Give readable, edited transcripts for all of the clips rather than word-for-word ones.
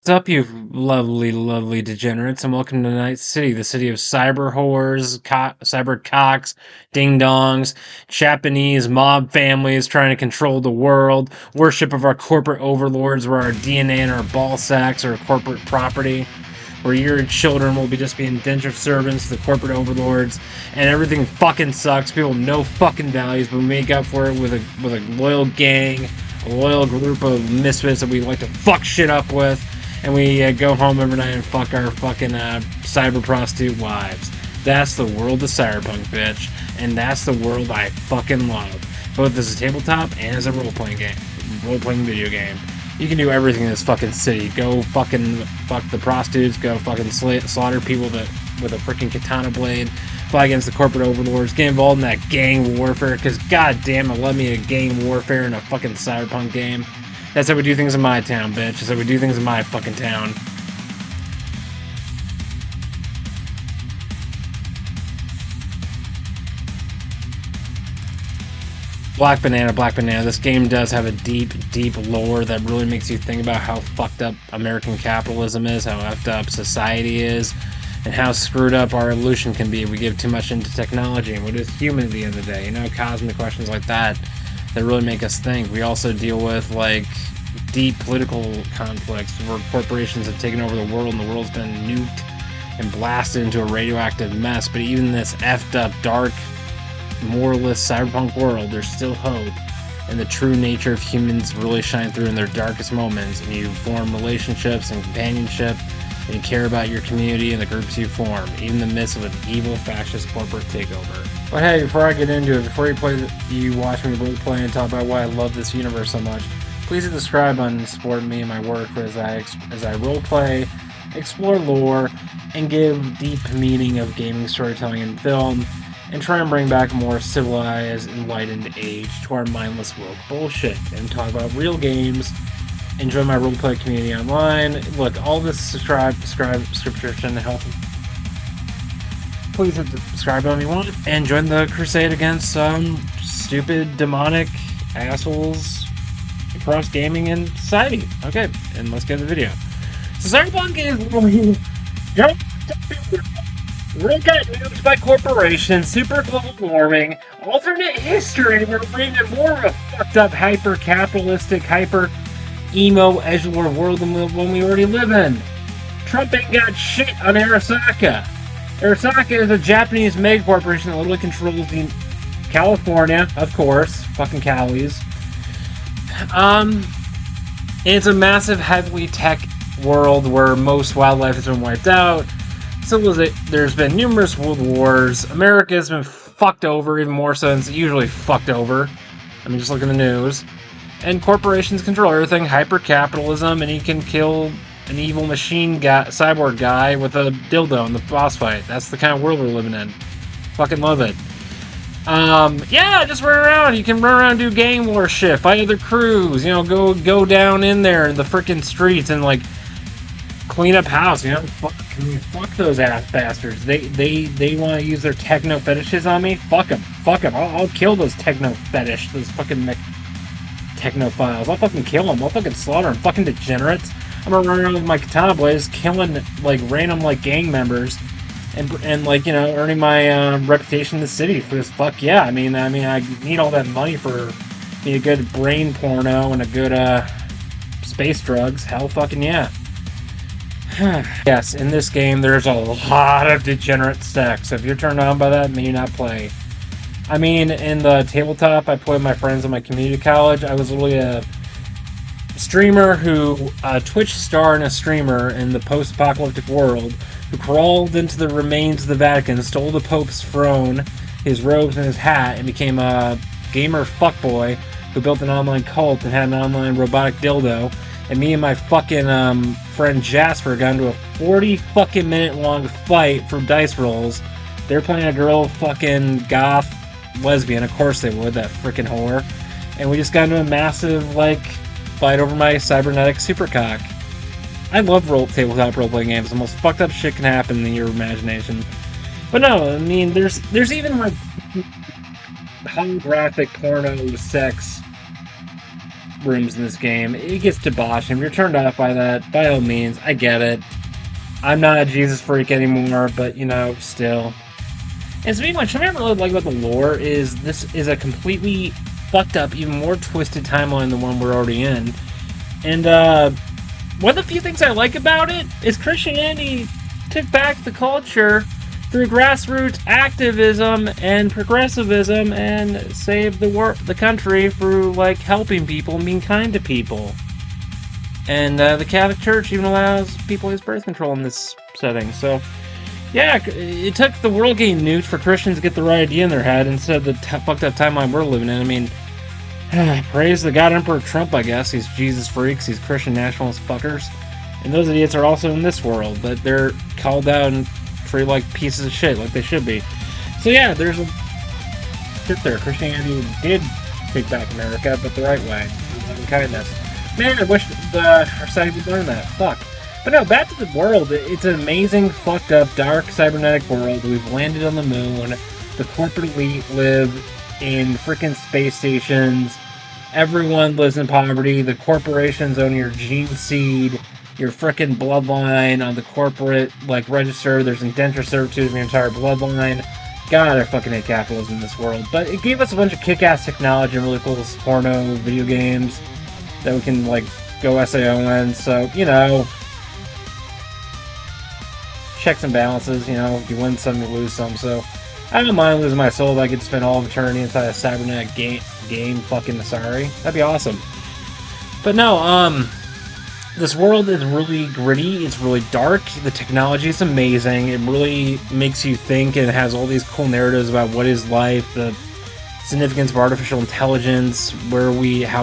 What's up, you lovely, lovely degenerates, and welcome to Night City, the city of cyber whores, cyber cocks, ding dongs, Japanese mob families trying to control the world, worship of our corporate overlords, where our DNA and our ball sacks are corporate property, where your children will be just be indentured servants to the corporate overlords, and everything fucking sucks. People have no fucking values, but we make up for it with a loyal gang, a loyal group of misfits that we like to fuck shit up with. And we go home every night and fuck our fucking cyber prostitute wives. That's the world of Cyberpunk, bitch. And that's the world I fucking love. Both as a tabletop and as a role-playing video game. You can do everything in this fucking city. Go fucking fuck the prostitutes, go fucking slaughter people with a freaking katana blade, fight against the corporate overlords, get involved in that gang warfare, because goddamn, I love me a gang warfare in a fucking Cyberpunk game. That's how we do things in my town, bitch. That's how we do things in my fucking town. Black Banana, Black Banana. This game does have a deep, deep lore that really makes you think about how fucked up American capitalism is, how effed up society is, and how screwed up our evolution can be if we give too much into technology and what is human at the end of the day. You know, cosmic questions like that really make us think. We also deal with, like, deep political conflicts where corporations have taken over the world and the world's been nuked and blasted into a radioactive mess. But even this effed up, dark, moralist cyberpunk world, there's still hope, and the true nature of humans really shine through in their darkest moments, and you form relationships and companionship, and you care about your community and the groups you form, even in the midst of an evil fascist corporate takeover. But hey, before I get into it, before you watch me role play and talk about why I love this universe so much, please hit the subscribe button to support me and my work as I role play, explore lore, and give deep meaning of gaming, storytelling, and film, and try and bring back a more civilized, enlightened age to our mindless woke bullshit, and talk about real games. Enjoy my roleplay community online. Look, all this subscription help. Please hit the subscribe button if you want, and join the crusade against some stupid, demonic assholes across gaming and society. Okay, and let's get into the video. So Cyberpunk is real good nuked by corporations, super global warming, alternate history. We're bringing more of a fucked up, hyper capitalistic, hyper emo edgelord world than one we already live in. Trump ain't got shit on Arasaka. Arasaka is a Japanese mega corporation that literally controls the California, of course, fucking Calis. It's a massive, heavily tech world where most wildlife has been wiped out. There's been numerous world wars. America's been fucked over, even more so than it's usually fucked over. I mean, just look at the news. And corporations control everything, hyper-capitalism, and he can kill an evil machine cyborg guy with a dildo in the boss fight. That's the kind of world we're living in. Fucking love it. Yeah, just run around. You can run around and do gang war shit, fight other crews, you know, go down in there in the freaking streets and, like, clean up house, you know? Fuck those ass bastards. They want to use their techno fetishes on me? Fuck them. I'll kill those those fucking technophiles. I'll fucking kill them. I'll fucking slaughter them. Fucking degenerates. I'm gonna run around with my katana blades, killing, like, random, like, gang members, and like, you know, earning my reputation in the city for this. Fuck yeah. I mean, I need all that money for a good brain porno and a good space drugs. Hell fucking yeah. Yes, in this game there's a lot of degenerate sex. So if you're turned on by that, may not play. I mean, in the tabletop, I play with my friends in my community college. I was literally a streamer a Twitch star and a streamer in the post-apocalyptic world who crawled into the remains of the Vatican, stole the Pope's throne, his robes, and his hat, and became a gamer fuckboy who built an online cult and had an online robotic dildo. And me and my fucking friend Jasper got into a 40 fucking minute long fight for dice rolls. They're playing a girl fucking goth lesbian, of course they would, that freaking whore. And we just got into a massive, like, fight over my cybernetic supercock. I love tabletop role-playing games. The most fucked up shit can happen in your imagination. But no, I mean, there's even, like, holographic porno sex rooms in this game. It gets debauched, and if you're turned off by that, by all means, I get it. I'm not a Jesus freak anymore, but still. And speaking of which, something I really like about the lore is this is a completely fucked up, even more twisted timeline than the one we're already in. And one of the few things I like about it is Christianity took back the culture through grassroots activism and progressivism and saved the country through like helping people and being kind to people. And the Catholic Church even allows people to use birth control in this setting. So yeah, it took the world getting nuked for Christians to get the right idea in their head instead of the fucked up timeline we're living in. I mean, praise the God Emperor Trump, I guess. These Jesus freaks, these Christian nationalist fuckers. And those idiots are also in this world, but they're called out and treated like pieces of shit, like they should be. So yeah, there's a shit there. Christianity did take back America, but the right way. Loving kindness. Man, I wish our society would learn that. Fuck. But no, back to the world. It's an amazing, fucked up, dark, cybernetic world. We've landed on the moon. The corporate elite live in freaking space stations. Everyone lives in poverty. The corporations own your gene seed, your freaking bloodline on the corporate register. There's indenture servitude in your entire bloodline. God, I fucking hate capitalism in this world. But it gave us a bunch of kick-ass technology and really cool porno video games that we can go SAO in. So checks and balances. You win some, you lose some. So I don't mind losing my soul if I could spend all of eternity inside a cybernetic game fucking sorry. That'd be awesome. But no, this world is really gritty, it's really dark, the technology is amazing, it really makes you think and it has all these cool narratives about what is life, the significance of artificial intelligence, how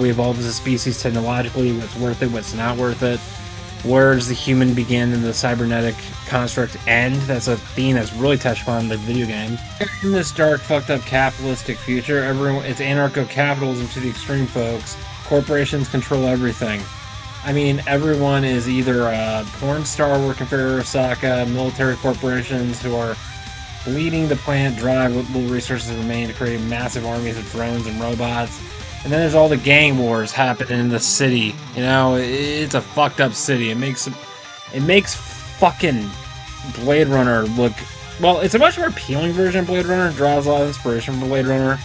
we evolved as a species technologically, what's worth it, what's not worth it. Where does the human begin and the cybernetic construct end? That's a theme that's really touched upon in the video game. In this dark, fucked up capitalistic future, it's anarcho-capitalism to the extreme, folks. Corporations control everything. I mean, everyone is either a porn star working for Arasaka, military corporations who are leading the planet drive what little resources remain to create massive armies of drones and robots. And then there's all the gang wars happening in the city. It's a fucked up city. It makes fucking Blade Runner look... Well, it's a much more appealing version of Blade Runner. It draws a lot of inspiration from Blade Runner.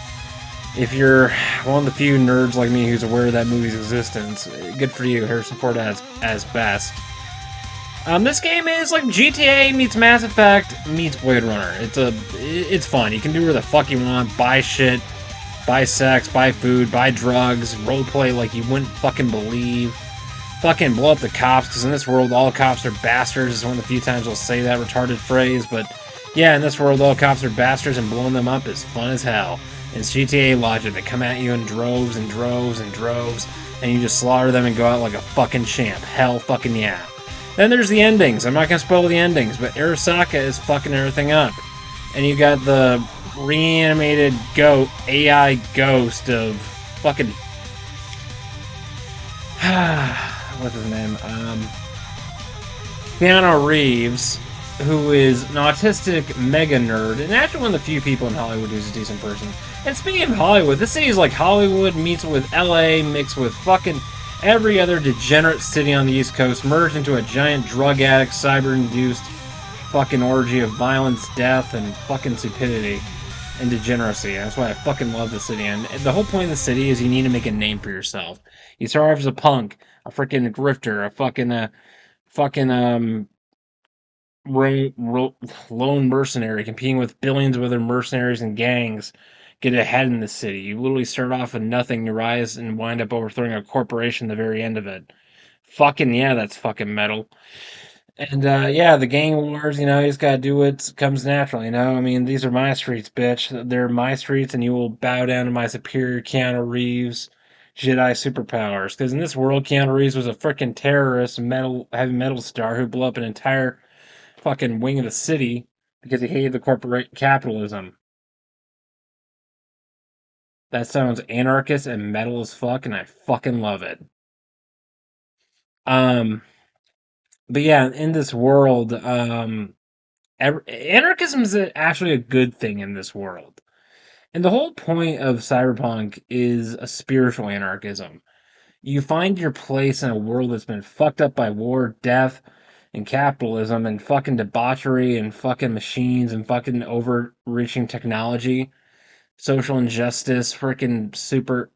If you're one of the few nerds like me who's aware of that movie's existence, good for you. Harrison Ford as best. This game is like GTA meets Mass Effect meets Blade Runner. It's fun. You can do whatever the fuck you want. Buy shit. Buy sex, buy food, buy drugs, roleplay like you wouldn't fucking believe. Fucking blow up the cops, because in this world all cops are bastards. It's one of the few times I'll say that retarded phrase, but yeah, in this world all cops are bastards and blowing them up is fun as hell. It's GTA logic. They come at you in droves and droves and droves, and you just slaughter them and go out like a fucking champ. Hell fucking yeah. Then there's the endings. I'm not gonna spoil the endings, but Arasaka is fucking everything up. And you got the reanimated AI ghost of fucking what's his name? Keanu Reeves, who is an autistic mega nerd, and actually one of the few people in Hollywood who's a decent person. And speaking of Hollywood, this city is like Hollywood meets with LA mixed with fucking every other degenerate city on the East Coast, merged into a giant drug addict, cyber-induced fucking orgy of violence, death, and fucking stupidity and degeneracy. That's why I fucking love the city. And the whole point of the city is you need to make a name for yourself. You start off as a punk, a freaking grifter, a fucking lone mercenary competing with billions of other mercenaries and gangs. Get ahead in the city. You literally start off with nothing, you rise and wind up overthrowing a corporation at the very end of it. Fucking yeah, that's fucking metal. And yeah, the gang wars, you just gotta do what comes natural, I mean, these are my streets, bitch. They're my streets, and you will bow down to my superior Keanu Reeves Jedi superpowers. Because in this world, Keanu Reeves was a freaking terrorist, heavy metal star who blew up an entire fucking wing of the city because he hated the corporate capitalism. That sounds anarchist and metal as fuck, and I fucking love it. Um, but yeah, in this world, anarchism is actually a good thing in this world. And the whole point of cyberpunk is a spiritual anarchism. You find your place in a world that's been fucked up by war, death, and capitalism, and fucking debauchery, and fucking machines, and fucking overreaching technology, social injustice, freaking super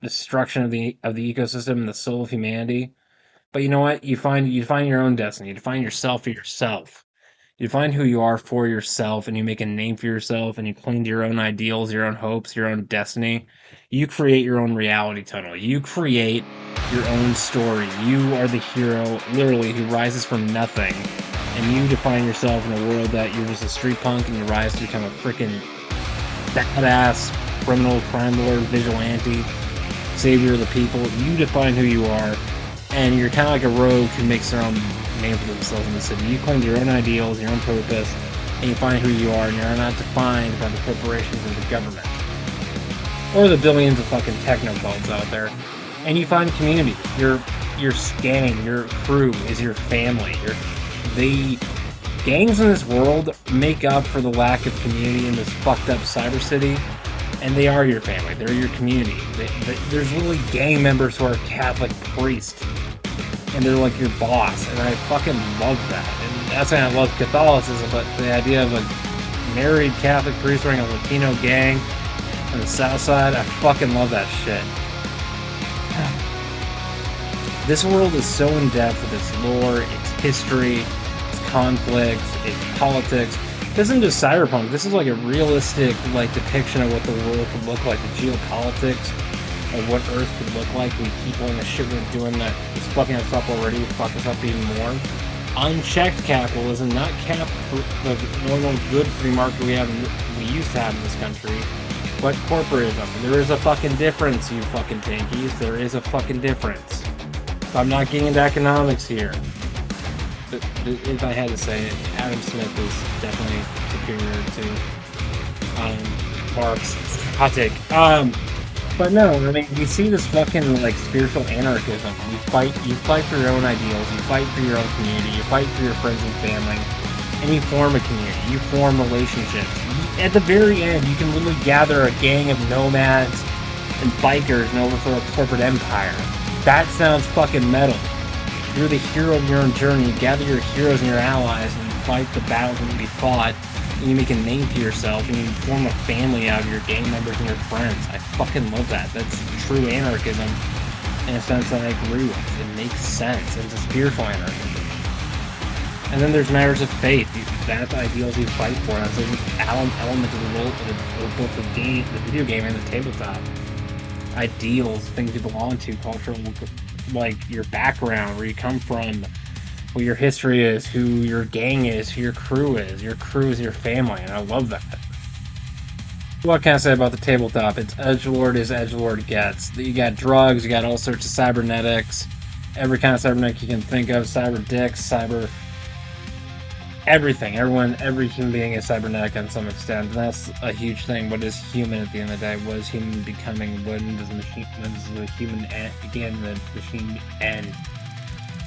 destruction of the ecosystem and the soul of humanity. But you know what? You find your own destiny. You find yourself for yourself. You find who you are for yourself, and you make a name for yourself, and you cling to your own ideals, your own hopes, your own destiny. You create your own reality tunnel. You create your own story. You are the hero, literally, who rises from nothing. And you define yourself in a world that you're just a street punk, and you rise to become a freaking badass criminal, crime lord, vigilante, savior of the people. You define who you are, and you're kind of like a rogue who makes their own name for themselves in the city. You claim your own ideals, your own purpose, and you find who you are, and you're not defined by the corporations or the government or the billions of fucking technobots out there. And you find community. Your gang, your crew is your family. The gangs in this world make up for the lack of community in this fucked up cyber city, and they are your family. They're your community. There's literally gang members who are Catholic priests, and they're like your boss, and I fucking love that. And that's why I love Catholicism, but the idea of a married Catholic priest running a Latino gang on the South Side, I fucking love that shit. This world is so in depth with its lore, its history, its conflicts, its politics. This isn't just cyberpunk. This is like a realistic like depiction of what the world could look like, the geopolitics of what Earth could look like. We keep doing the shit we're doing that is fucking us up already, fuck us up even more. Unchecked capitalism, not the normal good free market we used to have in this country, but corporatism. There is a fucking difference, you fucking tankies. There is a fucking difference. I'm not getting into economics here. But if I had to say it, Adam Smith is definitely superior to Marx. Hot take. But no, I mean, we see this fucking like spiritual anarchism. You fight for your own ideals, you fight for your own community, you fight for your friends and family, and you form a community, you form relationships. At the very end, you can literally gather a gang of nomads and bikers and overthrow a corporate empire. That sounds fucking metal. You're the hero of your own journey. You gather your heroes and your allies and you fight the battles that will be fought. And you make a name for yourself and you form a family out of your gang members and your friends. I fucking love that. That's true anarchism in a sense that I agree with. It makes sense. It's a spiritual anarchism. And then there's matters of faith. That's ideals you fight for. That's an element of the role of both the video game and the tabletop. Ideals, things you belong to, cultural, like your background, where you come from, what your history is, who your gang is, who your crew is. Your crew is your family, and I love that. What can I say about the tabletop? It's edgelord as edgelord gets. You got drugs, you got all sorts of cybernetics, every kind of cybernetic you can think of, cyber dicks, cyber everything. Every human being is cybernetic on some extent, and that's a huge thing. What is human at the end of the day? What is human becoming? When does the human begin and the machine end?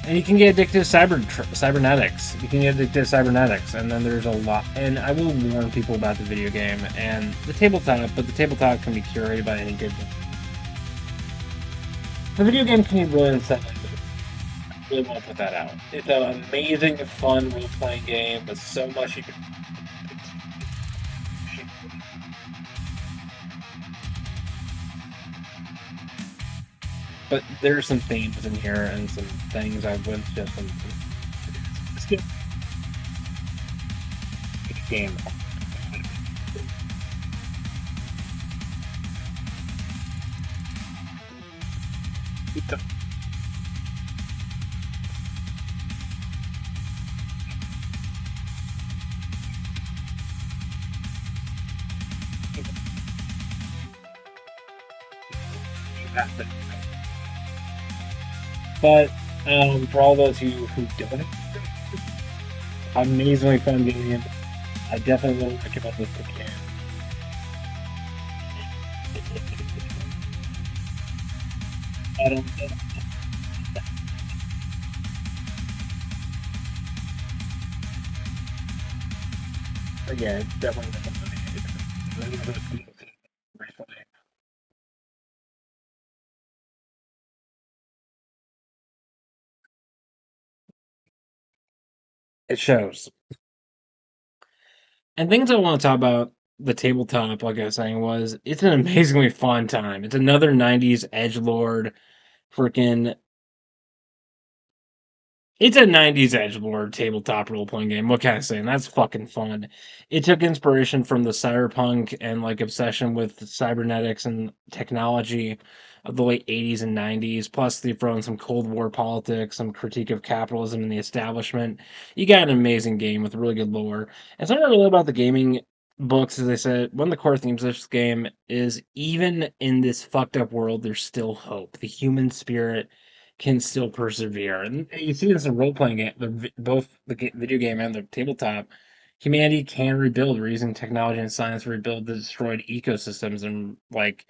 And you can get addicted to cybernetics. You can get addicted to cybernetics, and then there's a lot. And I will warn people about the video game and the tabletop, but the tabletop can be curated by any good. The video game can be really unsettling. I really want to put that out. It's an amazing, fun role-playing game with so much you can. But there's some themes in here and some things I wouldn't suggest them. It's good game. But for all those who don't, amazingly fun game. I definitely will recommend this if you can. I don't. But yeah, it's definitely recommended. It shows. And things I want to talk about the tabletop, like I was saying, was it's an amazingly fun time. It's another 90s edgelord freaking. It's a 90s edgelord tabletop role playing game. What can I say? And that's fucking fun. It took inspiration from the cyberpunk and like obsession with cybernetics and technology of the late 80s and 90s. Plus, they throw in some Cold War politics, some critique of capitalism and the establishment. You got an amazing game with really good lore. And something I really about the gaming books, as I said, one of the core themes of this game is even in this fucked up world, there's still hope. The human spirit can still persevere. And you see this in role playing game, both the video game and the tabletop. Humanity can rebuild. We're using technology and science to rebuild the destroyed ecosystems and like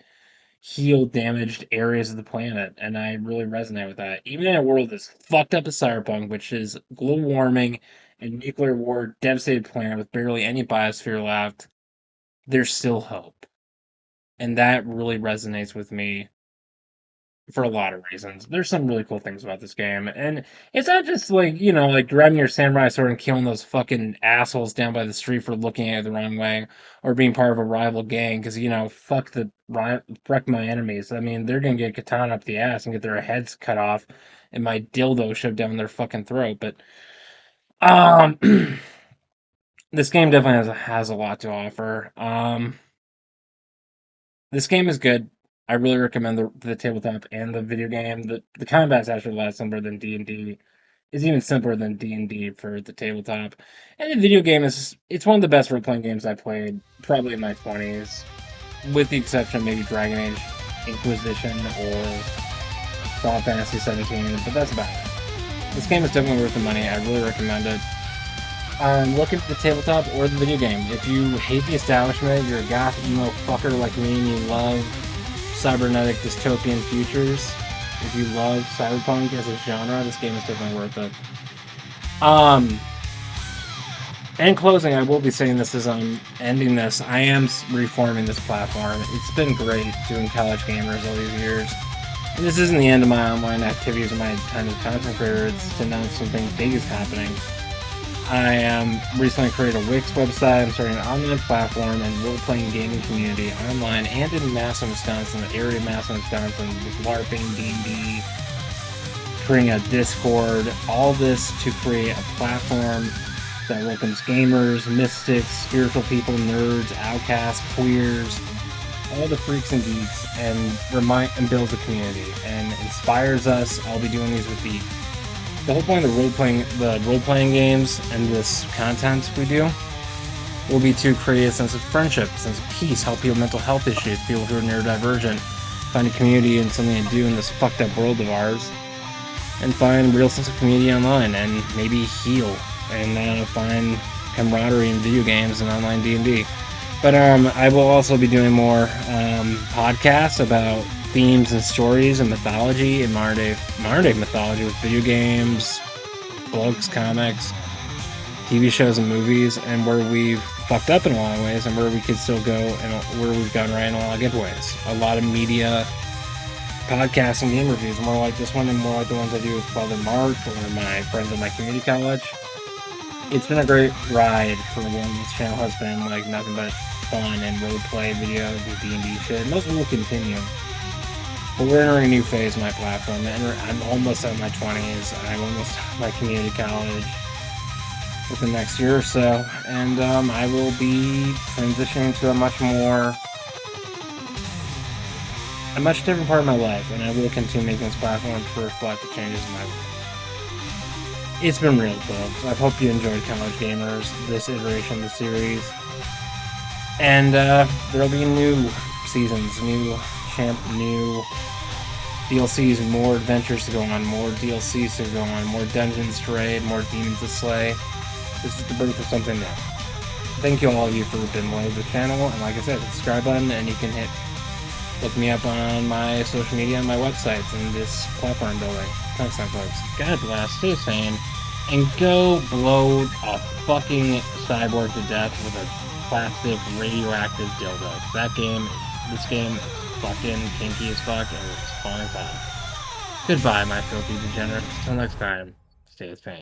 heal damaged areas of the planet. And I really resonate with that. Even in a world that's fucked up as cyberpunk, which is global warming and nuclear war, devastated planet with barely any biosphere left, there's still hope. And that really resonates with me for a lot of reasons. There's some really cool things about this game, and it's not just like like grabbing your samurai sword and killing those fucking assholes down by the street for looking at it the wrong way, or being part of a rival gang because fuck my enemies. I mean, they're gonna get katana up the ass and get their heads cut off, and my dildo shoved down their fucking throat. But um, this game definitely has a lot to offer. This game is good. I really recommend the tabletop and the video game. The combat's actually a lot simpler than D&D. It's even simpler than D&D for the tabletop. And the video game it's one of the best role playing games I played probably in my 20s, with the exception of maybe Dragon Age Inquisition or Final Fantasy 17, but that's about it. This game is definitely worth the money. I really recommend it. Look at the tabletop or the video game. If you hate the establishment, you're a goth emo fucker like me, and you love cybernetic dystopian futures, if you love cyberpunk as a genre, this game is definitely worth it. Um, in closing, I will be saying this as I'm ending this. I am reforming this platform. It's been great doing college gamers all these years. And this isn't the end of my online activities or my time as a content creator. It's to announce something big is happening. I recently created a Wix website. I'm starting an online platform and role-playing gaming community online and in Madison, Wisconsin, the area of Madison, Wisconsin, with LARPing, D&D, creating a Discord, all this to create a platform that welcomes gamers, mystics, spiritual people, nerds, outcasts, queers, all the freaks and geeks, and builds a community and inspires us. I'll be doing these with the whole point of the role playing games and this content we do will be to create a sense of friendship, a sense of peace, help people with mental health issues, people who are neurodivergent, find a community and something to do in this fucked up world of ours, and find real sense of community online, and maybe heal and find camaraderie in video games and online D&D. But I will also be doing more podcasts about themes and stories and mythology and modern day mythology with video games, books, comics, TV shows, and movies, and where we've fucked up in a lot of ways and where we could still go and where we've gone right in a lot of good ways. A lot of media podcasts and game reviews, more like this one and more like the ones I do with Father Mark or my friends at my community college. It's been a great ride for one. This channel has been like nothing but fun and roleplay videos and D&D shit. Most will continue. But we're entering a new phase of my platform. I'm almost at my 20s. I'm almost at my community college within the next year or so. And I will be transitioning to a much different part of my life. And I will continue making this platform to reflect the changes in my life. It's been real, folks. I hope you enjoyed College Gamers, this iteration of the series. And there'll be new seasons, new DLCs, more adventures to go on, more DLCs to go on, more dungeons to raid, more demons to slay. This is the birth of something new. Thank you all of you for being loyal to the channel, and like I said, the subscribe button, and you can look me up on my social media and my websites and this platform building. Thanks, folks. God bless, stay sane, and go blow a fucking cyborg to death with a plastic radioactive dildo. This game is fucking kinky as fuck, and it's fun as hell. Goodbye, my filthy degenerates. Till next time, stay with pain.